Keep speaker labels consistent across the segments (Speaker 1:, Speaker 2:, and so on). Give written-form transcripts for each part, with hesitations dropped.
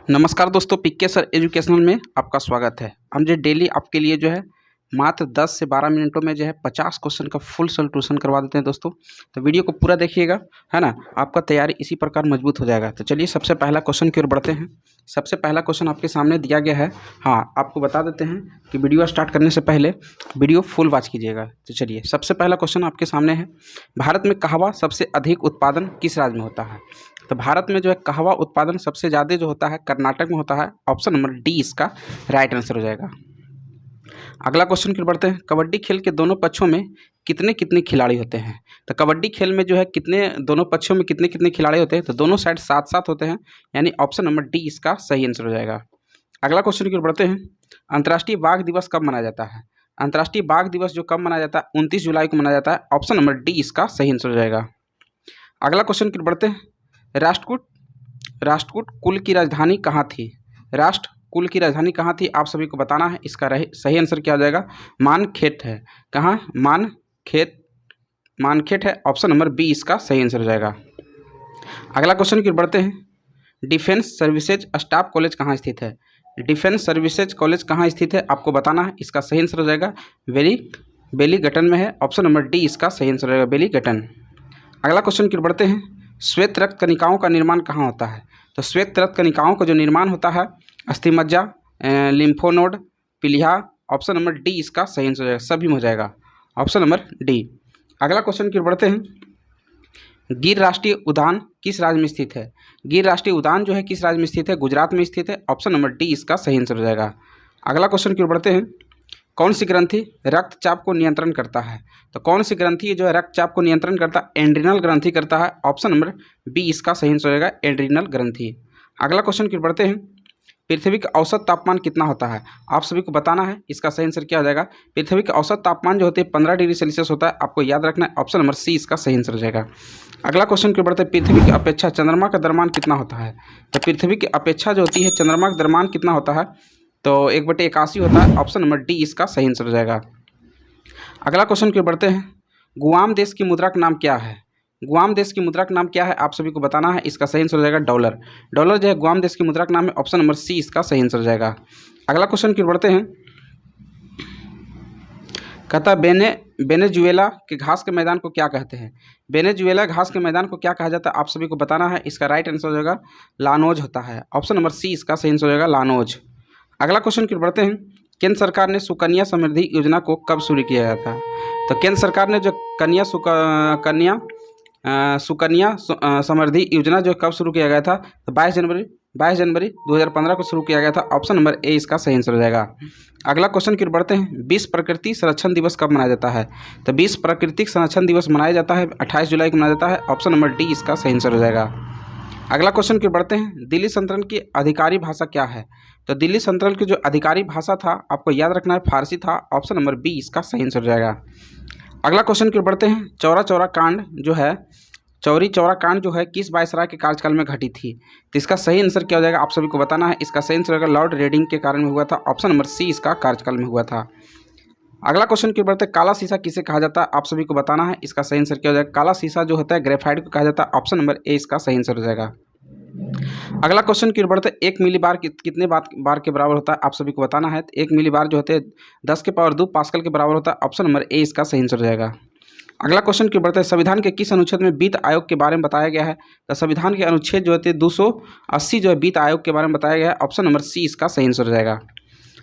Speaker 1: नमस्कार दोस्तों, पीके sir educational में आपका स्वागत है। हम जो डेली आपके लिए जो है मात्र 10 से 12 मिनटों में जो है 50 क्वेश्चन का फुल सॉल्यूशन करवा देते हैं दोस्तों। तो वीडियो को पूरा देखिएगा, है ना। आपका तैयारी इसी प्रकार मजबूत हो जाएगा। तो चलिए सबसे पहला क्वेश्चन की ओर बढ़ते हैं। सबसे पहला क्वेश्चन आपके सामने दिया गया है। हाँ, आपको बता देते हैं कि वीडियो स्टार्ट करने से पहले वीडियो फुल वॉच कीजिएगा। तो चलिए सबसे पहला क्वेश्चन आपके सामने है। भारत में कहवा सबसे अधिक उत्पादन किस राज्य में होता है? तो भारत में जो है कहवा उत्पादन सबसे ज़्यादा जो होता है कर्नाटक में होता है। ऑप्शन नंबर डी इसका राइट आंसर हो जाएगा। अगला क्वेश्चन की ओर बढ़ते हैं। कबड्डी खेल के दोनों पक्षों में कितने कितने खिलाड़ी होते हैं? तो कबड्डी खेल में जो है कितने दोनों पक्षों में कितने कितने खिलाड़ी होते हैं? तो दोनों साइड 7-7 होते हैं, यानी ऑप्शन नंबर डी इसका सही आंसर हो जाएगा। अगला क्वेश्चन की ओर बढ़ते हैं। अंतर्राष्ट्रीय बाघ दिवस कब मनाया जाता है? अंतर्राष्ट्रीय बाघ दिवस जो कब मनाया जाता है? 29 जुलाई को मनाया जाता है। ऑप्शन नंबर डी इसका सही आंसर हो जाएगा। अगला क्वेश्चन की ओर बढ़ते हैं। राष्ट्रकूट कुल की राजधानी कहाँ थी? राष्ट्र कुल की राजधानी कहाँ थी? आप सभी को बताना है। इसका सही आंसर क्या हो जाएगा? मानखेट है। कहाँ? मानखेट है। ऑप्शन नंबर बी इसका सही आंसर हो जाएगा। अगला क्वेश्चन की ओर बढ़ते हैं। डिफेंस सर्विसेज स्टाफ कॉलेज कहाँ स्थित है? डिफेंस सर्विसेज कॉलेज कहाँ स्थित है? आपको बताना है। इसका सही आंसर हो जाएगा बेलीगटन में है। ऑप्शन नंबर डी इसका सही आंसर हो जाएगा, बेलीगटन। अगला क्वेश्चन की ओर बढ़ते हैं। श्वेत रक्त कणिकाओं का निर्माण कहाँ होता है? तो श्वेत रक्त कणिकाओं का जो निर्माण होता है अस्थिमज्जा, लिम्फोनोड, पीलिया। ऑप्शन नंबर डी इसका सही आंसर हो जाएगा, सभी में हो जाएगा। Option number D. अगला क्वेश्चन की ओर बढ़ते हैं। गिर राष्ट्रीय उद्यान किस राज्य में स्थित है? गिर राष्ट्रीय उद्यान जो है किस राज्य में स्थित है? गुजरात में स्थित है। ऑप्शन नंबर डी इसका सही आंसर हो जाएगा। अगला क्वेश्चन की ओर बढ़ते हैं। कौन सी ग्रंथि रक्तचाप को नियंत्रण करता है? तो कौन सी ग्रंथि जो है रक्तचाप को नियंत्रण करता है? एड्रिनल ग्रंथि करता है। ऑप्शन नंबर बी इसका सही आंसर हो जाएगा, एड्रिनल ग्रंथि। अगला क्वेश्चन की ओर बढ़ते हैं। पृथ्वी का औसत तापमान कितना होता है? आप सभी को बताना है। इसका सही आंसर क्या हो जाएगा? पृथ्वी का औसत तापमान जो होते हैं 15 डिग्री सेल्सियस होता है। आपको याद रखना है। ऑप्शन नंबर सी इसका सही आंसर हो जाएगा। अगला क्वेश्चन की ओर बढ़ते हैं। पृथ्वी की अपेक्षा चंद्रमा का द्रव्यमान कितना होता है? तो पृथ्वी की अपेक्षा जो होती है चंद्रमा का द्रव्यमान कितना होता है? तो 1/81 होता है। ऑप्शन नंबर डी इसका सही आंसर हो जाएगा। अगला क्वेश्चन की ओर बढ़ते हैं। गुआम देश की मुद्रा का नाम क्या है? गुआम देश की मुद्रा का नाम क्या है? आप सभी को बताना है। इसका सही आंसर हो जाएगा डॉलर। डॉलर जो है गुआम देश की मुद्रा का नाम है। ऑप्शन नंबर सी इसका सही आंसर हो जाएगा। अगला क्वेश्चन की ओर बढ़ते हैं। कहता वेनेजुएला के घास के मैदान को क्या कहते हैं? वेनेजुएला घास के मैदान को क्या कहा जाता है? आप सभी को बताना है। इसका राइट आंसर हो जाएगा लानोज होता है। ऑप्शन नंबर सी इसका सही आंसर हो जाएगा, लानोज। अगला क्वेश्चन की ओर बढ़ते हैं। केंद्र सरकार ने सुकन्या समृद्धि योजना को कब शुरू किया गया था? तो केंद्र सरकार ने जो सुकन्या समृद्धि योजना जो कब शुरू किया गया था? तो 22 जनवरी 2015 को शुरू किया गया था। ऑप्शन नंबर ए इसका सही आंसर हो जाएगा। अगला क्वेश्चन की ओर बढ़ते हैं। विश्व प्रकृति संरक्षण दिवस कब मनाया जाता है? तो विश्व प्राकृतिक संरक्षण दिवस मनाया जाता है 28 जुलाई को मनाया जाता है। ऑप्शन नंबर डी इसका सही आंसर हो जाएगा। अगला क्वेश्चन की ओर बढ़ते हैं। दिल्ली सल्तनत की आधिकारिक भाषा क्या है? तो दिल्ली सल्तनत की जो आधिकारिक भाषा था आपको याद रखना है, फारसी था। ऑप्शन नंबर बी इसका सही आंसर हो जाएगा। अगला क्वेश्चन की ओर बढ़ते हैं। चौरा चौरा कांड जो है किस वायसराय के कार्यकाल में घटी थी? तो इसका सही आंसर क्या हो जाएगा? आप सभी को बताना है। इसका सही आंसर होगा लॉर्ड रेडिंग के कारण में हुआ था। ऑप्शन नंबर सी इसका कार्यकाल में हुआ था। अगला क्वेश्चन की ओर बढ़ते हैं। काला शीशा किसे कहा जाता है? आप सभी को बताना है। इसका सही आंसर क्या हो जाएगा? काला शीशा जो होता है ग्रेफाइट को कहा जाता है। ऑप्शन नंबर ए इसका सही आंसर हो जाएगा। अगला क्वेश्चन की ओर बढ़ते हैं। 1 मिली बार कितने बार के बराबर होता है? आप सभी को बताना है। 1 मिली बार जो होते हैं 10 के पावर 2 पास्कल के बराबर होता है। ऑप्शन नंबर ए इसका सही आंसर हो जाएगा। अगला क्वेश्चन की ओर बढ़ते हैं। संविधान के किस अनुच्छेद में वित्त आयोग के बारे में बताया गया है? तो संविधान के अनुच्छेद जो होते हैं 280 जो है वित्त आयोग के बारे में बताया गया है। ऑप्शन नंबर सी इसका सही आंसर हो जाएगा।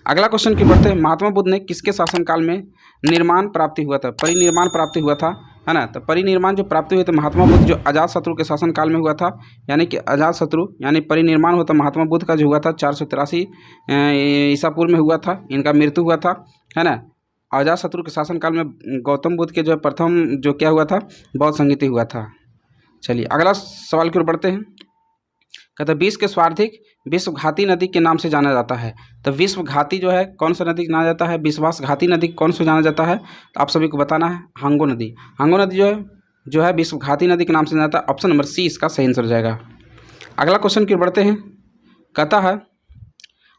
Speaker 1: अगला क्वेश्चन की बढ़ते हैं। महात्मा बुद्ध ने किसके शासनकाल में निर्माण प्राप्ति हुआ था? परिनिर्माण प्राप्ति हुआ था, है ना। तो परिनिर्माण जो प्राप्ति हुई थी महात्मा बुद्ध जो अजातशत्रु के शासनकाल में हुआ था, यानी कि अजातशत्रु यानी परिनिर्माण हुआ था महात्मा बुद्ध का जो हुआ था 483 ईसा पूर्व में हुआ था। इनका मृत्यु हुआ था, है ना। अजातशत्रु के शासनकाल में गौतम बुद्ध के जो प्रथम जो क्या हुआ था बौद्ध संगीति हुआ था। चलिए अगला सवाल की ओर बढ़ते हैं। कहते हैं विश्व के सर्वाधिक विश्वघाती नदी के नाम से जाना जाता है। तो विश्वघाती जो है कौन सा नदी जाना जाता है? विश्वासघाती नदी कौन सा जाना जाता है? तो आप सभी को बताना है। हांगो नदी। हांगो नदी जो है विश्वघाती नदी के नाम से जाना जाता है। ऑप्शन नंबर सी इसका सही आंसर हो जाएगा। अगला क्वेश्चन की ओर बढ़ते हैं। कहता है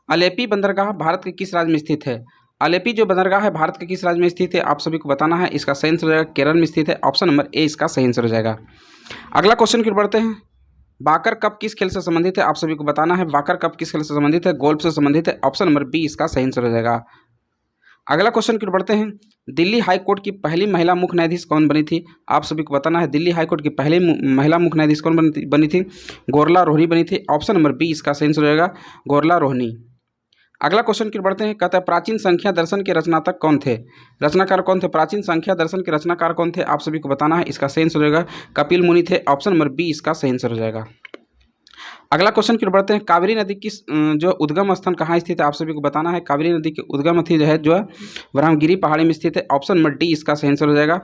Speaker 1: अलेपी बंदरगाह भारत के किस राज्य में स्थित है? अलेपी जो बंदरगाह है भारत के किस राज्य में स्थित है? आप सभी को बताना है। इसका सही आंसर हो जाएगा केरल में स्थित है। ऑप्शन नंबर ए इसका सही आंसर हो जाएगा। अगला क्वेश्चन की ओर बढ़ते हैं। बाकर कप किस खेल से संबंधित है? आप सभी को बताना है। बाकर कप किस खेल से संबंधित है? गोल्फ से संबंधित है। ऑप्शन नंबर बी इसका सही आंसर हो जाएगा। अगला क्वेश्चन की ओर बढ़ते हैं। दिल्ली हाई कोर्ट की पहली महिला मुख्य न्यायाधीश कौन बनी थी? आप सभी को बताना है। दिल्ली हाई कोर्ट की पहली महिला मुख्य न्यायाधीश कौन बनी थी? गोरला रोहनी बनी थी। ऑप्शन नंबर बी इसका सही आंसर हो जाएगा, गोरला रोहनी। अगला क्वेश्चन की ओर बढ़ते हैं। कहता है प्राचीन संख्या दर्शन के रचनात्मक कौन थे? रचनाकार कौन थे? प्राचीन संख्या दर्शन के रचनाकार कौन थे? आप सभी को बताना है। इसका सही आंसर हो जाएगा कपिल मुनि थे। ऑप्शन नंबर बी इसका सही आंसर हो जाएगा। अगला क्वेश्चन की ओर बढ़ते हैं। कावेरी नदी की जो उद्गम स्थान कहाँ स्थित है? आप सभी को बताना है। कावेरी नदी की उद्गम स्थल जो है ब्रह्मगिरी पहाड़ी में स्थित है। ऑप्शन नंबर डी इसका सही आंसर हो जाएगा।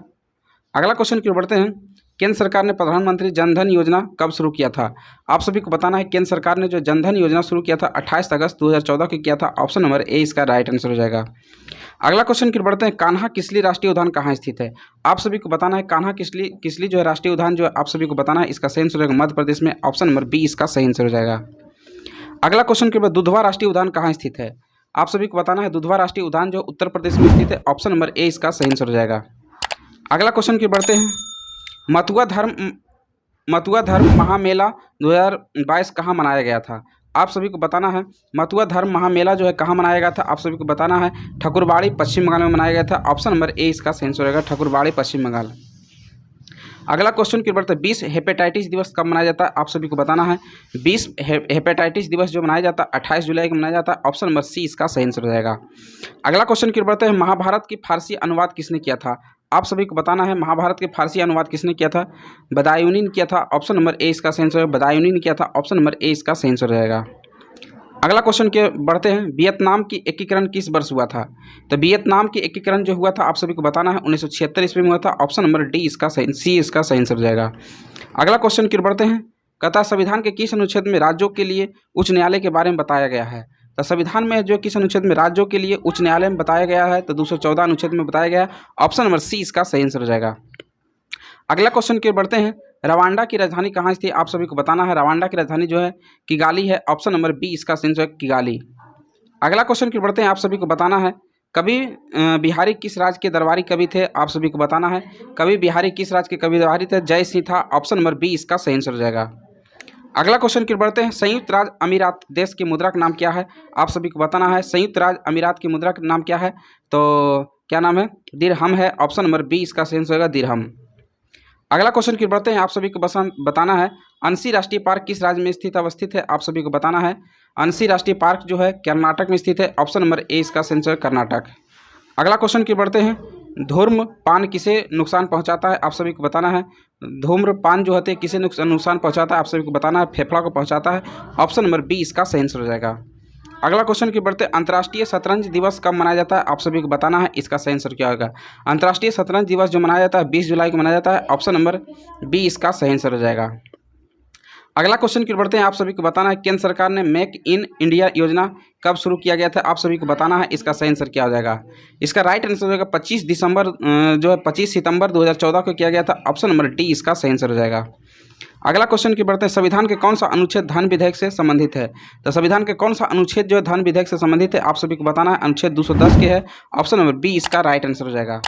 Speaker 1: अगला क्वेश्चन की ओर बढ़ते हैं। केंद्र सरकार ने प्रधानमंत्री जनधन योजना कब शुरू किया था? आप सभी को बताना है। केंद्र सरकार ने जो जनधन योजना शुरू किया था 28 अगस्त 2014 को किया था। ऑप्शन नंबर ए इसका राइट आंसर हो जाएगा। अगला क्वेश्चन की ओर बढ़ते हैं। कान्हा किसली राष्ट्रीय उद्यान कहाँ स्थित है? आप सभी को बताना है। कान्हा किसली जो है राष्ट्रीय उद्यान जो है आप सभी को बताना है। इसका सही आंसर हो जाएगा मध्य प्रदेश में। ऑप्शन नंबर बी इसका सही आंसर हो जाएगा। अगला क्वेश्चन के बाद दुधवा राष्ट्रीय उद्यान कहाँ स्थित है? आप सभी को बताना है। दुधवा राष्ट्रीय उद्यान जो उत्तर प्रदेश में स्थित है। ऑप्शन नंबर ए इसका सही आंसर हो जाएगा। अगला क्वेश्चन की बढ़ते हैं। मथुआ धर्म महामेला 2022 कहाँ मनाया गया था? आप सभी को बताना है। मथुआ धर्म महामेला जो है कहाँ मनाया गया था? आप सभी को बताना है। ठाकुरबाड़ी पश्चिम बंगाल में मनाया गया था। ऑप्शन नंबर ए इसका सही आंसर रहेगा, ठाकुरबाड़ी पश्चिम बंगाल। अगला क्वेश्चन की बढ़ते 20 हेपेटाइटिस दिवस कब मनाया जाता है? आप सभी को बताना है। 20 हेपेटाइटिस दिवस जो मनाया जाता है 28 जुलाई को मनाया जाता है। ऑप्शन नंबर सी इसका सही आंसर हो जाएगा। अगला क्वेश्चन की बढ़ते हैं। महाभारत की फारसी अनुवाद किसने किया था? आप सभी को बताना है। महाभारत के फारसी अनुवाद किसने किया था? बदायूनी ने किया था। ऑप्शन नंबर ए इसका सही आंसर है, बदायूनी ने किया था। ऑप्शन नंबर ए इसका सही आंसर रहेगा। अगला क्वेश्चन के बढ़ते हैं। वियतनाम की एकीकरण किस वर्ष हुआ था? तो वियतनाम की एकीकरण जो हुआ था आप सभी को बताना है 1976 ईस्वी में हुआ था। ऑप्शन नंबर डी इसका सी इसका सही आंसर हो जाएगा। अगला क्वेश्चन की बढ़ते हैं। कहता संविधान के किस अनुच्छेद में राज्यों के लिए उच्च न्यायालय के बारे में बताया गया है? तो संविधान में जो किस अनुच्छेद में राज्यों के लिए उच्च न्यायालय में बताया गया है? तो 214 अनुच्छेद में बताया गया है। ऑप्शन नंबर सी इसका सही आंसर हो जाएगा। अगला क्वेश्चन की बढ़ते हैं। रवांडा की राजधानी कहाँ स्थित है? आप सभी को बताना है। रवांडा की राजधानी जो है किगाली है। ऑप्शन नंबर बी इसका सही आंसर है, किगाली। अगला क्वेश्चन की बढ़ते हैं। आप सभी को बताना है। कवि बिहारी किस राज्य के दरबारी कवि थे? आप सभी को बताना है। कवि बिहारी किस राज्य के कवि दरबारी थे? जय सिंह था। ऑप्शन नंबर बी इसका सही आंसर हो जाएगा। अगला क्वेश्चन की बढ़ते हैं। संयुक्त राज्य अमीरात देश की मुद्रा का नाम क्या है? आप सभी को बताना है। संयुक्त राज्य अमीरात की मुद्रा का नाम क्या है? तो क्या नाम है? दिरहम है। ऑप्शन नंबर बी इसका सही आंसर होगा, दिरहम। अगला क्वेश्चन की बढ़ते हैं। आप सभी को बताना है। अंशी राष्ट्रीय पार्क किस राज्य में अवस्थित है? आप सभी को बताना है। अंशी राष्ट्रीय पार्क जो है कर्नाटक में स्थित है। ऑप्शन नंबर ए इसका सही आंसर कर्नाटक। अगला क्वेश्चन की बढ़ते हैं। धूम्रपान किसे नुकसान पहुंचाता है? आप सभी को बताना है। धूम्रपान जो होते हैं किसे नुकसान पहुंचाता है? आप सभी को बताना है। फेफड़ा को पहुंचाता है। ऑप्शन नंबर बी इसका सही आंसर हो जाएगा। अगला क्वेश्चन की बढ़ते हैं। अंतर्राष्ट्रीय शतरंज दिवस कब मनाया जाता है? आप सभी को बताना है। इसका सही आंसर क्या होगा? अंतर्राष्ट्रीय शतरंज दिवस जो मनाया जाता है 20 जुलाई को मनाया जाता है। ऑप्शन नंबर बी इसका सही आंसर हो जाएगा। अगला क्वेश्चन की बढ़ते हैं। आप सभी को बताना है। केंद्र सरकार ने मेक इन इंडिया योजना कब शुरू किया गया था? आप सभी को बताना है। इसका सही आंसर क्या हो जाएगा? इसका राइट आंसर हो जाएगा 25 सितंबर 2014 को किया गया था। ऑप्शन नंबर डी इसका सही आंसर हो जाएगा। अगला क्वेश्चन की बढ़ते हैं। संविधान के कौन सा अनुच्छेद धन विधेयक से संबंधित है? तो संविधान के कौन सा अनुच्छेद जो है धन विधेयक से संबंधित है? आप सभी को बताना है। अनुच्छेद 210 के है। ऑप्शन नंबर बी इसका राइट आंसर हो जाएगा।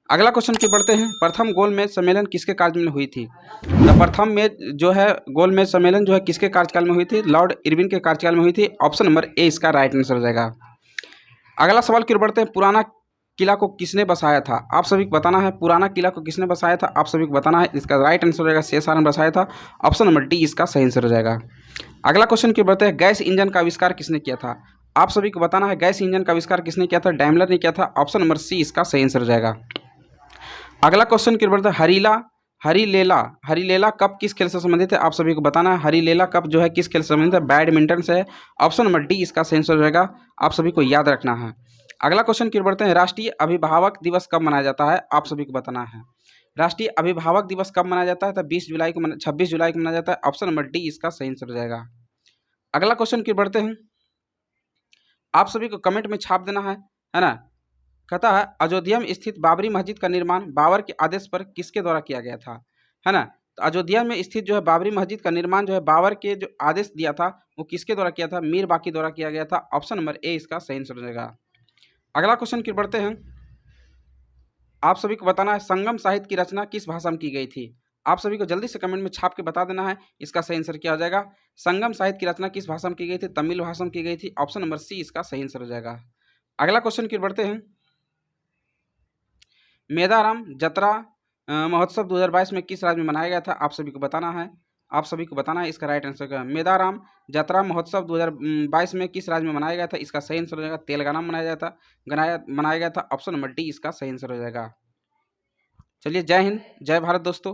Speaker 1: अगला क्वेश्चन की बढ़ते हैं। प्रथम गोलमेज सम्मेलन किसके कार्यकाल में हुई थी? तो प्रथम में जो है गोलमेज सम्मेलन जो है किसके कार्यकाल में हुई थी? लॉर्ड इरविन के कार्यकाल में हुई थी। ऑप्शन नंबर ए इसका राइट आंसर हो जाएगा। अगला सवाल की ओर बढ़ते हैं। पुराना किला को किसने बसाया था? आप सभी को बताना है। पुराना किला को किसने बसाया था? आप सभी को बताना है। इसका राइट आंसर हो जाएगा शेषशाह ने बसाया था। ऑप्शन नंबर डी इसका सही आंसर हो जाएगा। अगला क्वेश्चन की बढ़ते हैं। गैस इंजन का आविष्कार किसने किया था? आप सभी को बताना है। गैस इंजन का आविष्कार किसने किया था? डैमलर ने किया था। ऑप्शन नंबर सी इसका सही आंसर हो जाएगा। अगला क्वेश्चन की बढ़ते हैं। हरिलेला कप किस खेल से संबंधित है? आप सभी को बताना है। हरिलेला कप जो है किस खेल से संबंधित है? बैडमिंटन से है। ऑप्शन नंबर डी इसका सही आंसर हो जाएगा। आप सभी को याद रखना है। अगला क्वेश्चन की बढ़ते हैं। राष्ट्रीय अभिभावक दिवस कब मनाया जाता है? आप सभी को बताना है। राष्ट्रीय अभिभावक दिवस कब मनाया जाता है? तो 26 जुलाई को मनाया जाता है। ऑप्शन नंबर डी इसका सही आंसर हो जाएगा। अगला क्वेश्चन की बढ़ते हैं। आप सभी को कमेंट में छाप देना है ना। कहता है अयोध्या में स्थित बाबरी मस्जिद का निर्माण बाबर के आदेश पर किसके द्वारा किया गया था? है ना। तो अयोध्या में स्थित जो है बाबरी मस्जिद का निर्माण जो है बाबर के जो आदेश दिया था वो किसके द्वारा किया था? मीर बाकी द्वारा किया गया था। ऑप्शन नंबर ए इसका सही आंसर हो जाएगा। अगला क्वेश्चन की बढ़ते हैं। आप सभी को बताना है। संगम साहित्य की रचना किस भाषा में की गई थी? आप सभी को जल्दी से कमेंट में छाप के बता देना है इसका सही आंसर क्या हो जाएगा। संगम साहित्य की रचना किस भाषा में की गई थी? तमिल भाषा में की गई थी। ऑप्शन नंबर सी इसका सही आंसर हो जाएगा। अगला क्वेश्चन की ओर बढ़ते हैं। मेदाराम जतरा महोत्सव 2022 में किस राज्य में मनाया गया था? आप सभी को बताना है। इसका राइट आंसर क्या है। मेदाराम जतरा महोत्सव 2022 में किस राज्य में मनाया गया था? इसका सही आंसर हो जाएगा तेलंगाना में मनाया गया था। ऑप्शन नंबर डी इसका सही आंसर हो जाएगा। चलिए, जय हिंद, जय भारत दोस्तों।